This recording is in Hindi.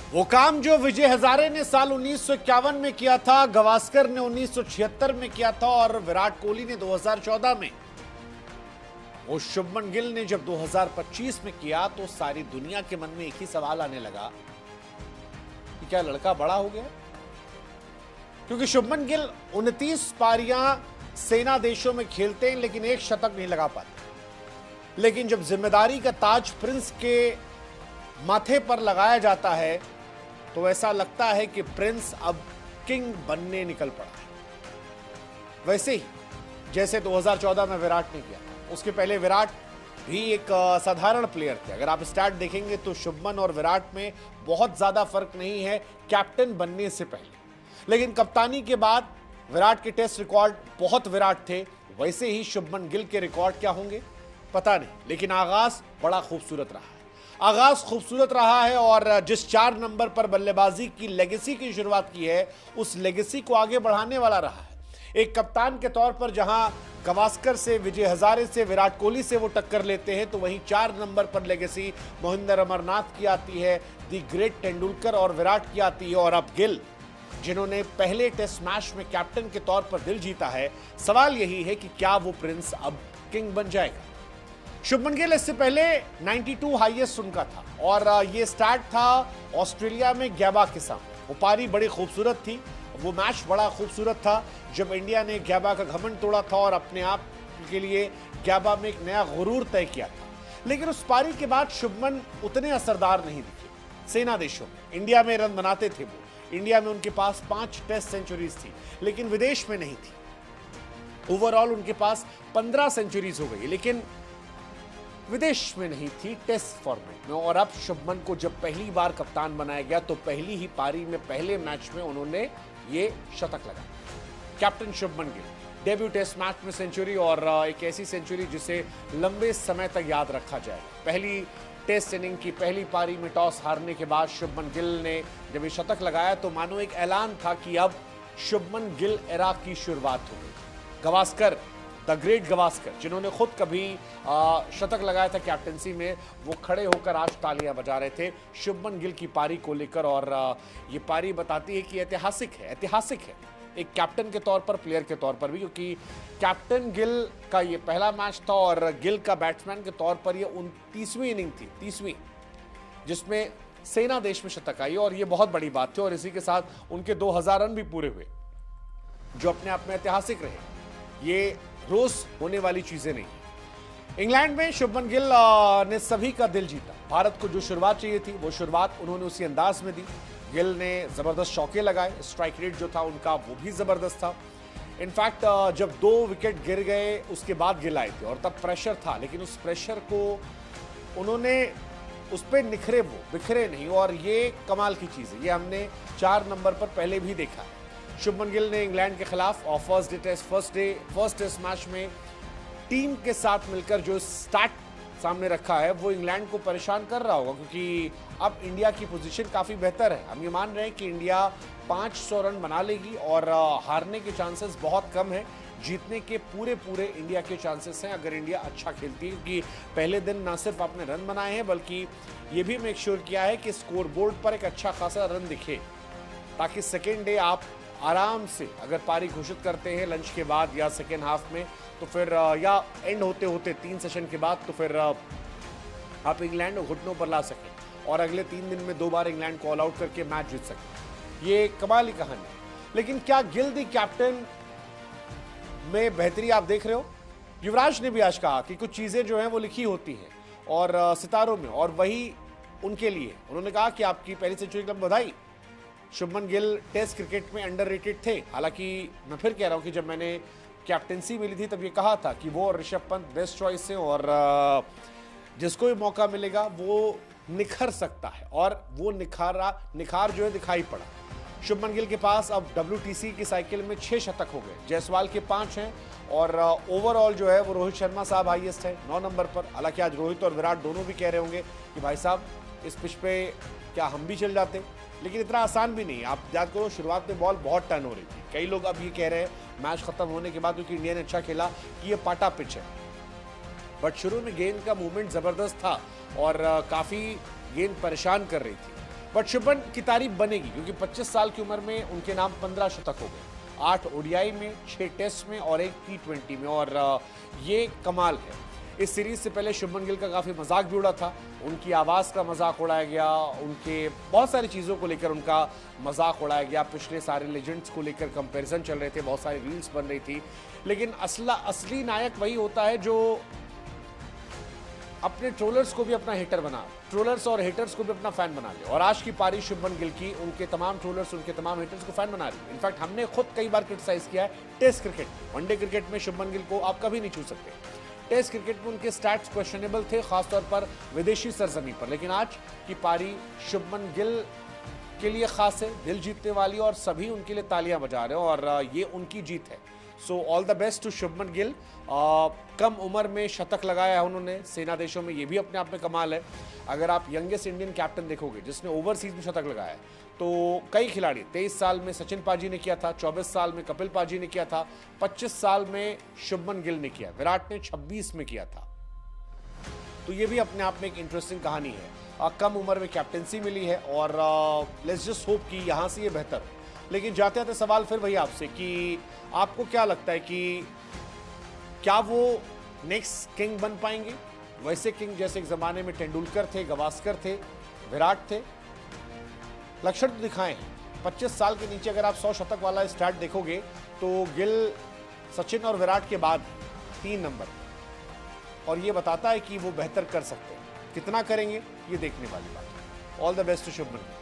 वो काम जो विजय हजारे ने साल 1951 में किया था, गावस्कर ने 1976 में किया था और विराट कोहली ने 2014 में, वो शुभमन गिल ने जब 2025 में किया तो सारी दुनिया के मन में एक ही सवाल आने लगा कि क्या लड़का बड़ा हो गया? क्योंकि शुभमन गिल 29 पारियां सेना देशों में खेलते हैं लेकिन एक शतक नहीं लगा पाते। लेकिन जब जिम्मेदारी का ताज प्रिंस के माथे पर लगाया जाता है तो ऐसा लगता है कि प्रिंस अब किंग बनने निकल पड़ा है। वैसे ही जैसे 2014 में विराट ने किया, उसके पहले विराट भी एक साधारण प्लेयर थे। अगर आप स्टैट देखेंगे तो शुभमन और विराट में बहुत ज्यादा फर्क नहीं है कैप्टन बनने से पहले। लेकिन कप्तानी के बाद विराट के टेस्ट रिकॉर्ड बहुत विराट थे, वैसे ही शुभमन गिल के रिकॉर्ड क्या होंगे पता नहीं, लेकिन आगाज बड़ा खूबसूरत रहा है। आगाज खूबसूरत रहा है और जिस 4 नंबर पर बल्लेबाजी की लेगेसी की शुरुआत की है, उस लेगेसी को आगे बढ़ाने वाला रहा है। एक कप्तान के तौर पर जहां गावस्कर से, विजय हजारे से, विराट कोहली से वो टक्कर लेते हैं, तो वहीं 4 नंबर पर लेगेसी मोहिंदर अमरनाथ की आती है, दी ग्रेट तेंदुलकर और विराट की आती है। और अब गिल, जिन्होंने पहले टेस्ट मैच में कैप्टन के तौर पर दिल जीता है, सवाल यही है कि क्या वो प्रिंस अब किंग बन जाएगा। शुभमन गिल इससे पहले 92 हाईएस्ट उनका था और ये स्टार्ट था ऑस्ट्रेलिया में गैबा के सामने। वो पारी बड़ी खूबसूरत थी, वो मैच बड़ा खूबसूरत था जब इंडिया ने गैबा का घमंड तोड़ा था और अपने आप के लिए गैबा में एक नया गुरूर तय किया था। लेकिन उस पारी के बाद शुभमन उतने असरदार नहीं दिखे सेना देशों में। इंडिया में रन बनाते थे वो, इंडिया में उनके पास 5 टेस्ट सेंचुरीज थी, लेकिन विदेश में नहीं थी। ओवरऑल उनके पास 15 सेंचुरीज हो गई, लेकिन विदेश में नहीं थी, टेस्ट फॉर्मेट में। और अब शुभमन को जब पहली बार कप्तान बनाया गया तो पहली ही पारी में, पहले मैच में उन्होंने ये शतक लगाया। Captain Shubman Gill, debut test match में सेंचुरी और एक ऐसी सेंचुरी जिसे लंबे समय तक याद रखा जाएगा। पहली टेस्ट इनिंग की पहली पारी में टॉस हारने के बाद शुभमन गिल ने जब ये शतक लगाया तो मानो एक ऐलान था कि अब शुभमन गिल एरा की शुरुआत हो गई। गावस्कर, द ग्रेट गावस्कर, जिन्होंने खुद कभी शतक लगाया था कैप्टनसी में, वो खड़े होकर आज तालियां बजा रहे थे शुभमन गिल की पारी को लेकर। और ये पारी बताती है कि ऐतिहासिक है, ऐतिहासिक है एक कैप्टन के तौर पर, प्लेयर के तौर पर भी, क्योंकि कैप्टन गिल का ये पहला मैच था और गिल का बैट्समैन के तौर पर ये 29वीं इनिंग थी, 30वीं, जिसमें सेना देश में शतक आई और ये बहुत बड़ी बात थी। और इसी के साथ उनके 2000 रन भी पूरे हुए, जो अपने आप में ऐतिहासिक रहे। ये रोज होने वाली चीजें नहीं। इंग्लैंड में शुभमन गिल ने सभी का दिल जीता। भारत को जो शुरुआत चाहिए थी वो शुरुआत उन्होंने उसी अंदाज में दी। गिल ने जबरदस्त चौके लगाए, स्ट्राइक रेट जो था उनका वो भी जबरदस्त था। इनफैक्ट जब 2 विकेट गिर गए उसके बाद गिल आए थे और तब प्रेशर था, लेकिन उस प्रेशर को उन्होंने उस पर निखरे, वो बिखरे नहीं। और ये कमाल की चीज है, ये हमने 4 नंबर पर पहले भी देखा है। शुभमन गिल ने इंग्लैंड के खिलाफ फर्स्ट टेस्ट मैच में टीम के साथ मिलकर जो स्टार्ट सामने रखा है वो इंग्लैंड को परेशान कर रहा होगा, क्योंकि अब इंडिया की पोजीशन काफी बेहतर है। हम ये मान रहे हैं कि इंडिया 500 रन बना लेगी और हारने के चांसेस बहुत कम है। जीतने के पूरे इंडिया के चांसेस हैं अगर इंडिया अच्छा खेलती है, क्योंकि पहले दिन ना सिर्फ आपने रन बनाए हैं बल्कि ये भी मेक श्योर किया है कि स्कोर बोर्ड पर एक अच्छा खासा रन दिखे, ताकि सेकेंड डे आप आराम से अगर पारी घोषित करते हैं लंच के बाद या सेकेंड हाफ में, तो फिर या एंड होते होते 3 सेशन के बाद, तो फिर आप इंग्लैंड को घुटनों पर ला सकें और अगले 3 दिन में 2 बार इंग्लैंड को ऑल आउट करके मैच जीत सकें। ये कमाल की कहानी है। लेकिन क्या गिल दी कैप्टन में बेहतरी आप देख रहे हो? युवराज ने भी आज कहा कि कुछ चीजें जो हैं वो लिखी होती हैं और सितारों में, और वही उनके लिए उन्होंने कहा कि आपकी पहली सेंचुरी के लिए बधाई। शुभमन गिल टेस्ट क्रिकेट में अंडररेटेड थे। हालांकि मैं फिर कह रहा हूं कि जब मैंने कैप्टनसी मिली थी तब ये कहा था कि वो और ऋषभ पंत बेस्ट चॉइस है और जिसको भी मौका मिलेगा वो निखर सकता है, और वो निखार जो है दिखाई पड़ा। शुभमन गिल के पास अब WTC की साइकिल में 6 शतक हो गए, जायसवाल के 5 हैं और ओवरऑल जो है वो रोहित शर्मा साहब हाईएस्ट है 9 नंबर पर। हालांकि आज रोहित और विराट दोनों भी कह रहे होंगे कि भाई साहब इस पिच पे क्या हम भी चल जाते, लेकिन इतना आसान भी नहीं। आप याद करो शुरुआत में बॉल बहुत टर्न हो रही थी। कई लोग अब ये कह रहे हैं मैच खत्म होने के बाद, क्योंकि इंडिया ने अच्छा खेला, कि ये पाटा पिच है, बट शुरू में गेंद का मूवमेंट जबरदस्त था और काफी गेंद परेशान कर रही थी। बट शुभमन की तारीफ बनेगी क्योंकि 25 साल की उम्र में उनके नाम 15 शतक हो गए, 8 ओडीआई में, 6 टेस्ट में और 1 टी20 में, और ये कमाल है। इस सीरीज से पहले शुभमन गिल का काफी मजाक भी उड़ा था, उनकी आवाज का मजाक उड़ाया गया, उनके बहुत सारी चीजों को लेकर उनका मजाक उड़ाया गया, पिछले सारे लेजेंड्स को लेकर कंपैरिजन चल रहे थे, बहुत सारी रील्स बन रही थी। लेकिन असली नायक वही होता है जो अपने ट्रोलर्स को भी अपना हेटर बना, ट्रोलर्स और हेटर्स को भी अपना फैन बना ले। और आज की पारी शुभमन गिल की उनके तमाम ट्रोलर्स, उनके तमाम हेटर्स को फैन बना रही है। इनफैक्ट हमने खुद कई बार क्रिटिसाइज किया है टेस्ट क्रिकेट, वनडे क्रिकेट में शुभमन गिल को आप कभी नहीं छू सकते। टेस्ट क्रिकेट में उनके स्टैट्स क्वेश्चनेबल थे, खासतौर पर विदेशी सरजमी पर। लेकिन आज की पारी शुभमन गिल के लिए खास है, दिल जीतने वाली, और सभी उनके लिए तालियां बजा रहे हैं और ये उनकी जीत है। So all the best to Shubman Gill. कम उम्र में शतक लगाया है उन्होंने सेना देशों में, ये भी अपने आप में कमाल है। अगर आप यंगेस्ट इंडियन कैप्टन देखोगे जिसने ओवरसीज में शतक लगाया है, तो कई खिलाड़ी, 23 साल में सचिन पाजी ने किया था, 24 साल में कपिल पाजी ने किया था, 25 साल में शुभमन गिल ने किया, विराट ने 26 में किया था। तो ये भी अपने आप में एक इंटरेस्टिंग कहानी है। कम उम्र में कैप्टेंसी मिली है और लेट्स जस्ट होप कि यहाँ से ये बेहतर। लेकिन जाते जाते सवाल फिर वही आपसे कि आपको क्या लगता है कि क्या वो नेक्स्ट किंग बन पाएंगे, वैसे किंग जैसे एक जमाने में तेंदुलकर थे, गावस्कर थे, विराट थे? लक्षण तो दिखाए हैं। 25 साल के नीचे अगर आप 100 शतक वाला स्टार्ट देखोगे तो गिल सचिन और विराट के बाद 3 नंबर, और ये बताता है कि वो बेहतर कर सकते हैं। कितना करेंगे ये देखने वाली बात है। All the best to Shubman.